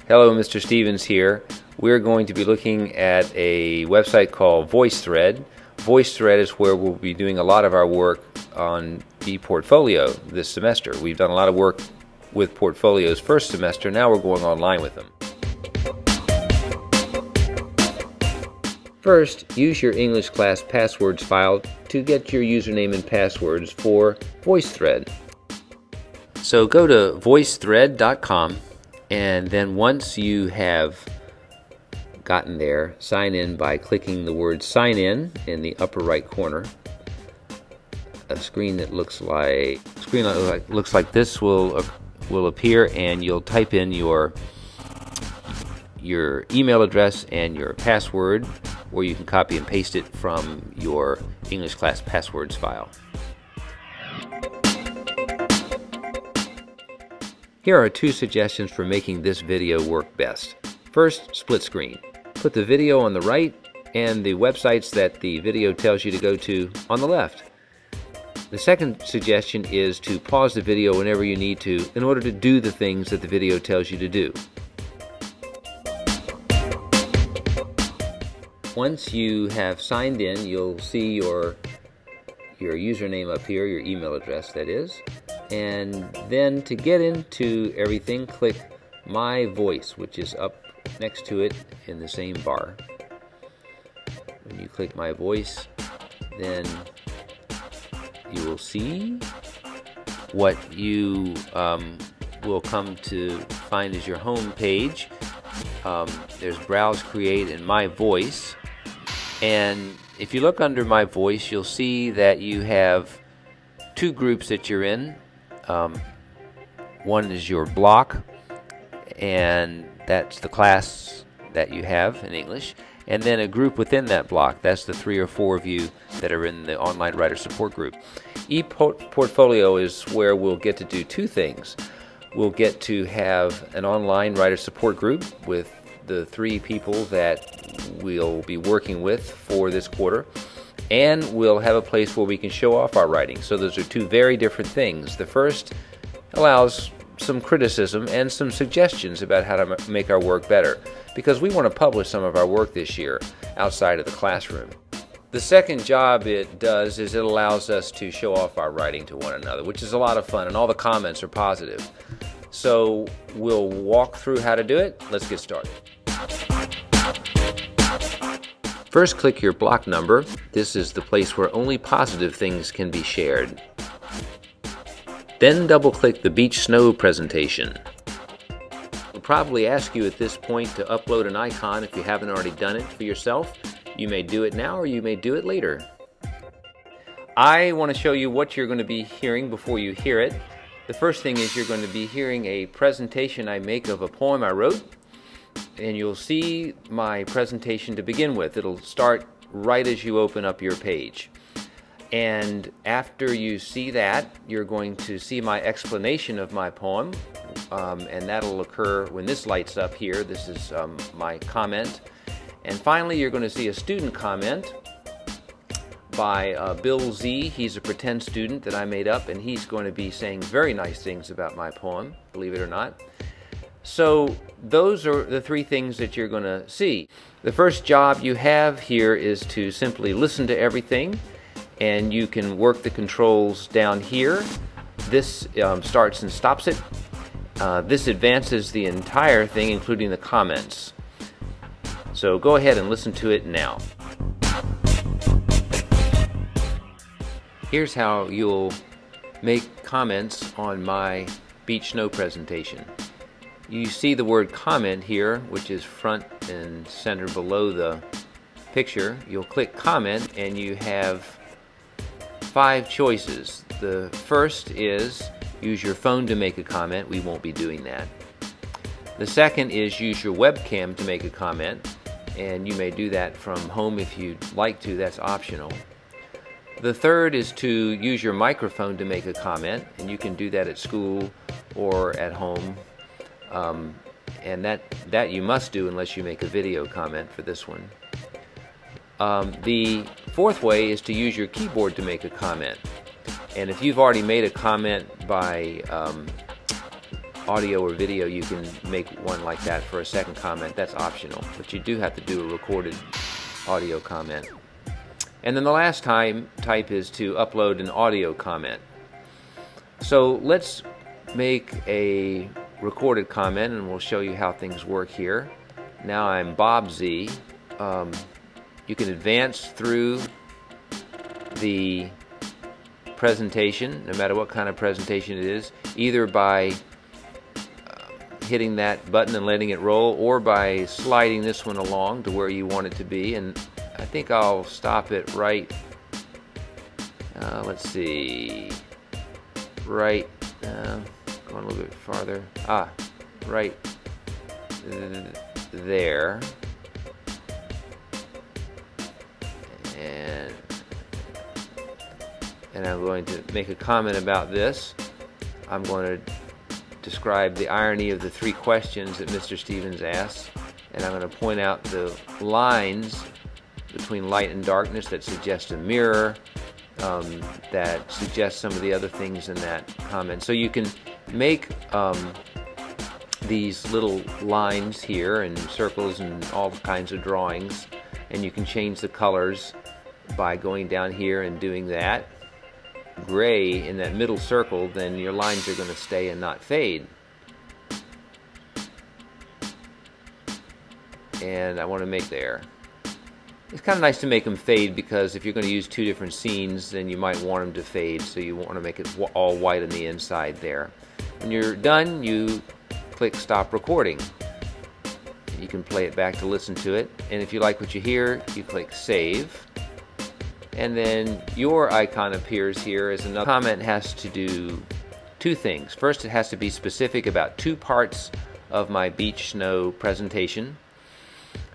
Hello, Mr. Stevens here. We're going to be looking at a website called VoiceThread. VoiceThread is where we'll be doing a lot of our work on the portfolio this semester. We've done a lot of work with portfolios first semester. Now we're going online with them. First, use your English class passwords file to get your username and passwords for VoiceThread. So go to voicethread.com, and then once you have gotten there, sign in by clicking the word sign in the upper right corner. A screen that looks like this will appear, and you'll type in your email address and your password, or you can copy and paste it from your English class passwords file. Here are two suggestions for making this video work best. First, split screen. Put the video on the right and the websites that the video tells you to go to on the left. The second suggestion is to pause the video whenever you need to in order to do the things that the video tells you to do. Once you have signed in, you'll see your username up here, your email address that is. And then to get into everything, click My Voice, which is up next to it in the same bar. When you click My Voice, then you will see what you will come to find as your home page. There's Browse, Create, and My Voice. And if you look under My Voice, you'll see that you have two groups that you're in. One is your block, and that's the class that you have in English, and then a group within that block. That's the 3 or 4 of you that are in the online writer support group. ePortfolio is where we'll get to do two things. We'll get to have an online writer support group with the 3 people that we'll be working with for this quarter, and we'll have a place where we can show off our writing. So those are two very different things. The first allows some criticism and some suggestions about how to make our work better, because we want to publish some of our work this year outside of the classroom. The second job it does is it allows us to show off our writing to one another, which is a lot of fun, and all the comments are positive. So we'll walk through how to do it. Let's get started. First, click your block number. This is the place where only positive things can be shared. Then double-click the beach snow presentation. We'll probably ask you at this point to upload an icon if you haven't already done it for yourself. You may do it now, or you may do it later. I want to show you what you're going to be hearing before you hear it. The first thing is you're going to be hearing a presentation I make of a poem I wrote. And you'll see my presentation to begin with. It'll start right as you open up your page. And after you see that, you're going to see my explanation of my poem, and that'll occur when this lights up here. This is my comment. And finally, you're going to see a student comment by Bill Z. He's a pretend student that I made up, and he's going to be saying very nice things about my poem, believe it or not. So those are the 3 things that you're going to see. The first job you have here is to simply listen to everything, and you can work the controls down here. This starts and stops it. This advances the entire thing, including the comments. So go ahead and listen to it now. Here's how you'll make comments on my beach snow presentation. You see the word comment here, which is front and center below the picture. You'll click comment, and you have 5 choices. The first is use your phone to make a comment. We won't be doing that. The second is use your webcam to make a comment, and you may do that from home if you'd like to. That's optional. The third is to use your microphone to make a comment, and you can do that at school or at home. And that you must do unless you make a video comment for this one. The fourth way is to use your keyboard to make a comment. And if you've already made a comment by audio or video, you can make one like that for a second comment. That's optional, but you do have to do a recorded audio comment. And then the last type is to upload an audio comment. So let's make a recorded comment, and we'll show you how things work here. Now I'm Bob Z. You can advance through the presentation, no matter what kind of presentation it is, either by hitting that button and letting it roll, or by sliding this one along to where you want it to be. And I think I'll stop it right, let's see, right, going a little bit farther, right there. And I'm going to make a comment about this. I'm going to describe the irony of the 3 questions that Mr. Stevens asked, and I'm going to point out the lines between light and darkness that suggest a mirror, that suggest some of the other things in that comment. So you can make these little lines here and circles and all kinds of drawings, and you can change the colors by going down here and doing that. Gray in that middle circle, then your lines are going to stay and not fade. And I want to make there. It's kind of nice to make them fade, because if you're going to use 2 different scenes, then you might want them to fade, so you want to make it all white on the inside there. When you're done, you click stop recording. You can play it back to listen to it, and if you like what you hear, you click save. And then your icon appears here as another. Comment has to do 2 things. First, it has to be specific about 2 parts of my beach snow presentation,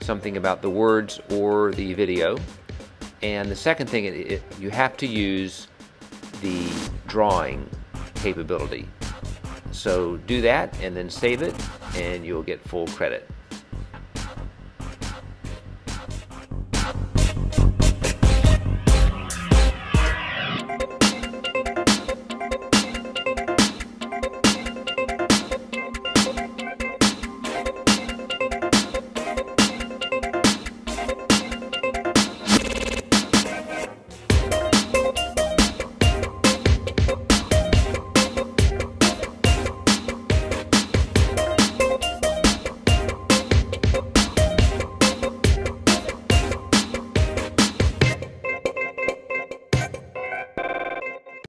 something about the words or the video. And the second thing, you have to use the drawing capability. So do that and then save it, and you'll get full credit.